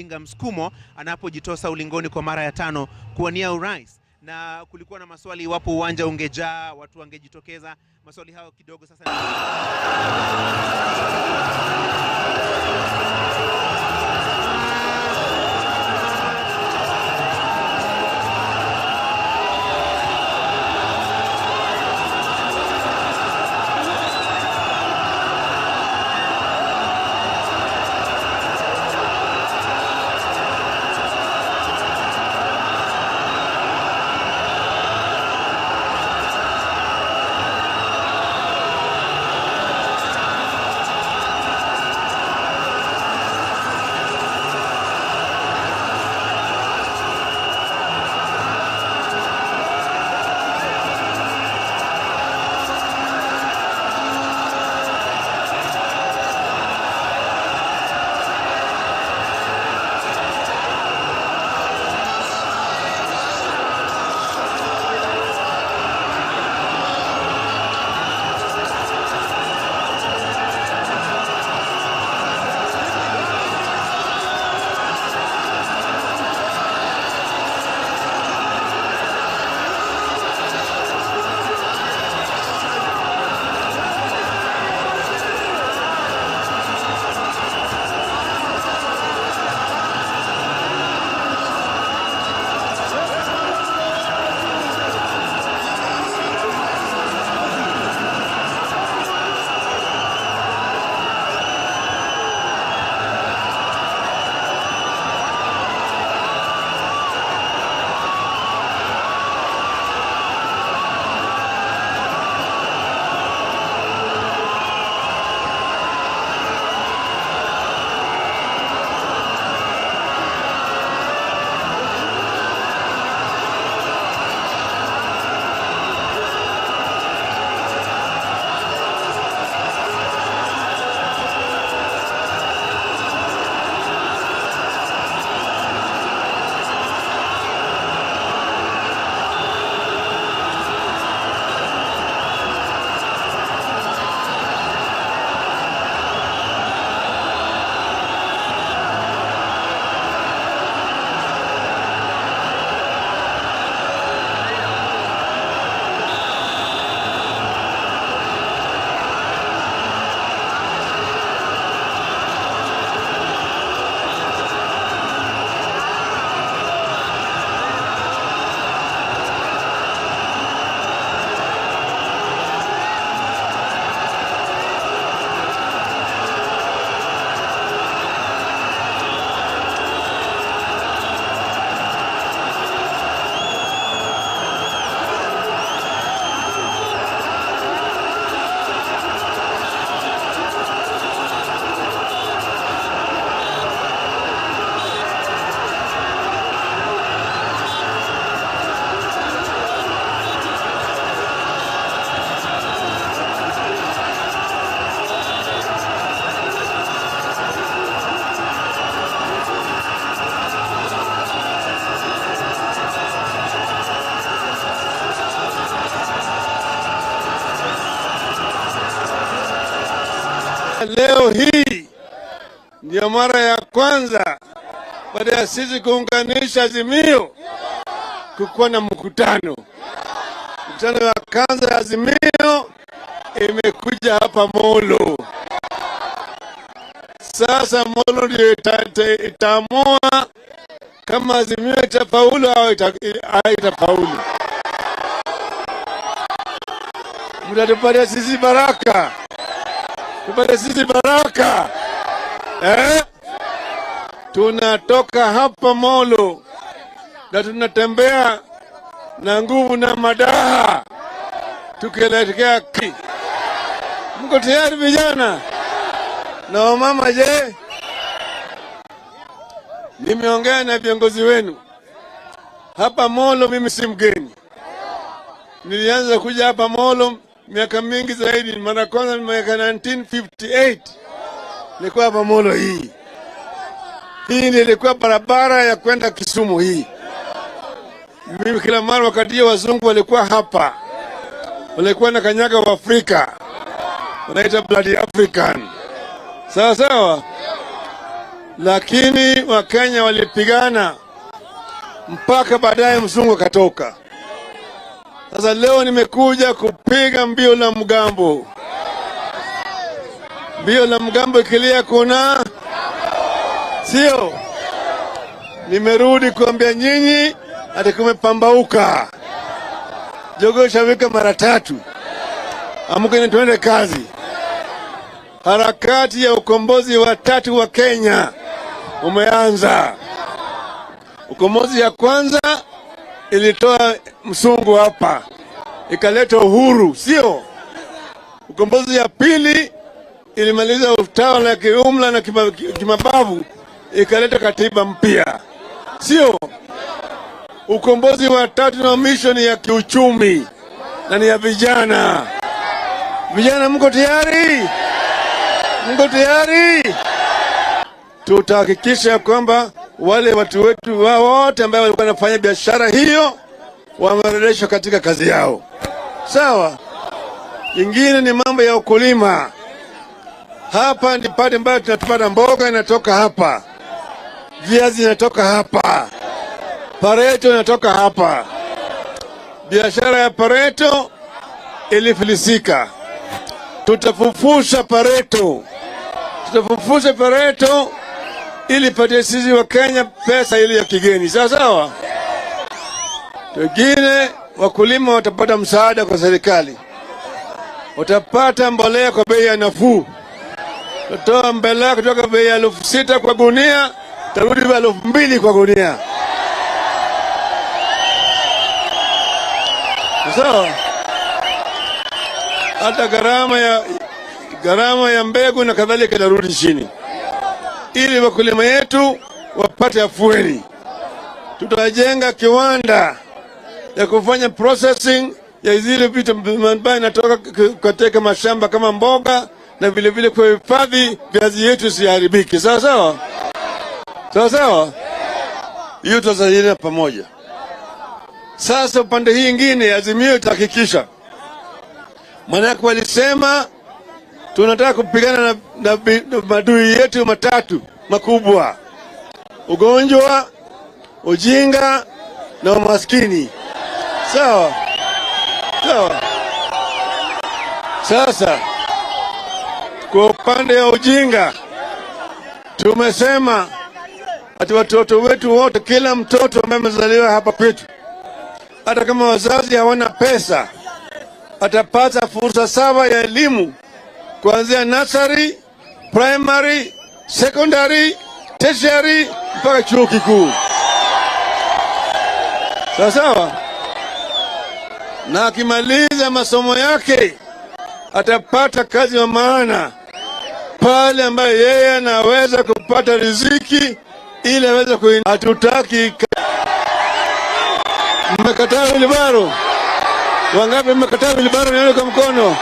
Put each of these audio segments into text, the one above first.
Odinga msukumo anapojitosa ulingoni kwa mara ya 5 kuwania urais. Na kulikuwa na maswali iwapo uwanja ungejaa, watu wangejitokeza. Maswali hayo kidogo sasa leo hii ndio mara ya kwanza baada ya sisi kuunganisha Azimio kukuwa na mkutano. Mkutano wa kwanza ya Azimio imekuja hapa Molo. Sasa Molo ndio itaamua kama Azimio itafaulu au haitafaulu. Mtatupatia sisi baraka. Tupate sisi baraka. Tunatoka hapa Molo na tunatembea na nguvu na madaha tukielekea ki. Mko tayari vijana? Na wamama je? Nimeongea na viongozi wenu hapa Molo. Mimi si mgeni, nilianza kuja hapa Molo miaka mingi zaidi. Mara kwanza miaka 1958 nilikuwa hapa Molo. Hii ilikuwa barabara ya kwenda Kisumu hii. Mimi kila mara wakati wazungu walikuwa hapa, walikuwa na kanyaga wa Afrika, wanaita bloody African. Sawa sawa. lakini Wakenya walipigana mpaka baadaye mzungu akatoka. Sasa leo nimekuja kupiga mbio la mgambo. Mbio la mgambo ikilia kuna sio. Nimerudi kuambia nyinyi ati kumepambauka. Jogoo shawika mara 3. Amkeni tuende kazi. Harakati ya ukombozi wa 3 wa Kenya umeanza. Ukombozi ya kwanza ilitoa msungu hapa, ikaleta uhuru, sio? Ukombozi ya pili ilimaliza utawala ya kiumla na kimabavu, ikaleta katiba mpya, sio? Ukombozi wa 3 na mission ya kiuchumi na ni ya vijana. Vijana mko tayari? Mko tayari? Tutahakikisha kwamba wale watu wetu wote ambao walikuwa wanafanya biashara hiyo wamerejeshwa katika kazi yao. Sawa? Ingine ni mambo ya ukulima. Hapa ni pale ambayo tunapata mboga inatoka hapa. Viazi inatoka hapa. Pareto inatoka hapa. Biashara ya pareto ilifilisika. Tutafufusha pareto. Tutafufusha pareto ili patie sisi wa Kenya pesa ile ya kigeni. Sawa sawa? Wengine wakulima watapata msaada kwa serikali. Watapata mbolea kwa bei ya nafuu. Tutatoa mbolea kutoka bei ya 6,000 kwa gunia, tarudi bei ya 2,000 kwa gunia. Sawa? Hata gharama ya mbegu na kadhalika itarudi chini, ili wakulima yetu wapate afueni. Tutajenga kiwanda ya kufanya processing ya zile vitu ambayo inatoka katika mashamba kama mboga, na vile vile kuhifadhi viazi yetu isiharibike. Sawa sawa? Sawa sawa? Hiyo tutasaidiana pamoja. Sasa upande hii ingine Azimio itahakikisha, manake walisema tunataka kupigana na madui yetu 3 makubwa: ugonjwa, ujinga na umaskini. Sawa sawa. Sasa kwa upande wa ujinga tumesema ati watoto wetu wote, kila mtoto ambaye amezaliwa hapa kwetu, hata kama wazazi hawana pesa, atapata fursa sawa ya elimu kuanzia nursery, primary, secondary, tertiary mpaka chuo kikuu. Sawa sawa? Na akimaliza masomo yake atapata kazi ya maana pale ambaye yeye anaweza kupata riziki ili aweze kuinua. Hatutaki. Mmekataa wilibaro? Wangapi mmekataa wilibaro? Nione kwa mkono.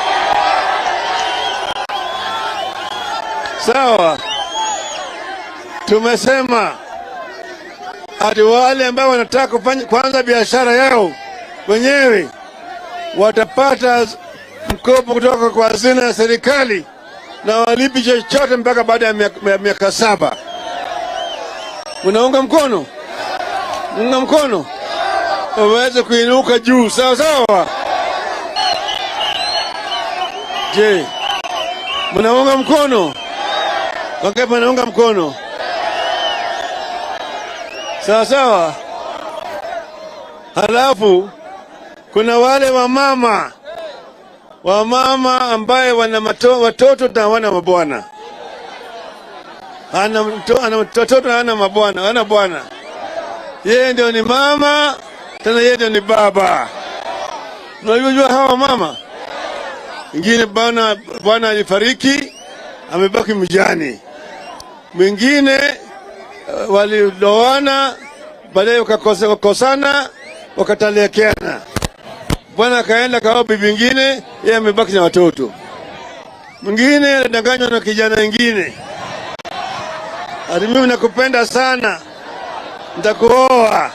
Sawa. Tumesema ati wale ambao wanataka kwanza biashara yao wenyewe watapata mkopo kutoka kwa hazina ya serikali na walipi chochote mpaka baada ya miaka 7. Unaunga mkono? Unga mkono? Waweze kuinuka juu. Sawa sawa? Je, mnaunga mkono? Wangapi wanaunga mkono? Sawa sawa. Halafu kuna wale wamama ambaye wana watoto na wana mabwana. Ana watoto na ana mabwana, ana bwana. Yeye ndio ni mama, tena yeye ndio ni baba. Unajua hawa mama? Mwingine bwana alifariki, amebaki mjane. Mwingine walidoana, baadaye wakakosana, wakataliakiana. Bwana akaenda kwa bibi nyingine, yeye amebaki na watoto. Mwingine anadanganywa na kijana mwingine. Ati mimi nakupenda sana, nitakuoa,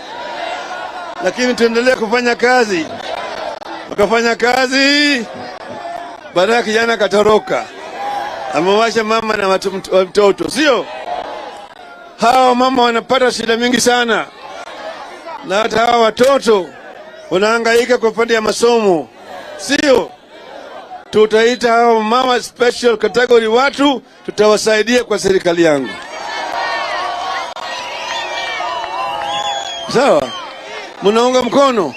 lakini tuendelee kufanya kazi. Wakafanya kazi, baadaye kijana akatoroka, amewasha mama na watoto, sio? hawa mama wanapata shida mingi sana, na hata hawa watoto wanahangaika kwa upande ya masomo. Sio, tutaita hawa mama special category, watu tutawasaidia kwa serikali yangu. Sawa, mnaunga mkono?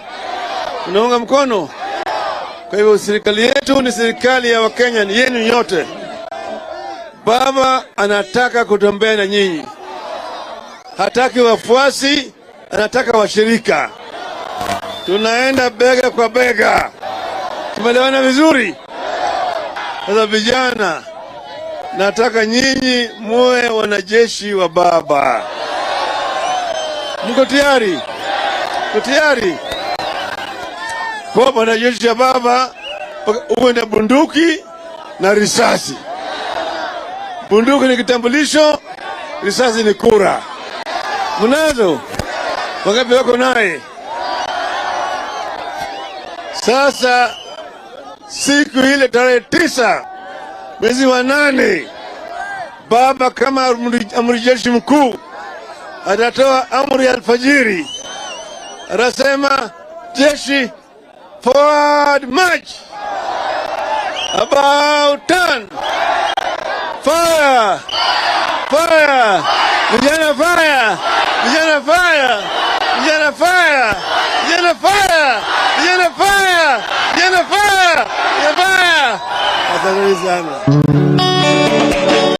Mnaunga mkono? Kwa hivyo serikali yetu ni serikali ya Wakenya, ni yenu nyote. Baba anataka kutembea na nyinyi, hataki wafuasi, anataka washirika. Tunaenda bega kwa bega. Tumeelewana vizuri? Sasa vijana, nataka nyinyi muwe wanajeshi wa baba. Mko tayari? Mko tayari? Kwa wanajeshi wa baba uwe na bunduki na risasi. Bunduki ni kitambulisho, risasi ni kura. Mnazo? Wangapi wako naye? Sasa siku ile tarehe 9 mwezi wa 8, baba kama amiri jeshi mkuu atatoa amri ya alfajiri, atasema jeshi forward march, about turn, fire, fire, vijana fire, vijana fire, vijana fire, vijana fire, vijana fire, vijana fire, vijana fire. Asante sana.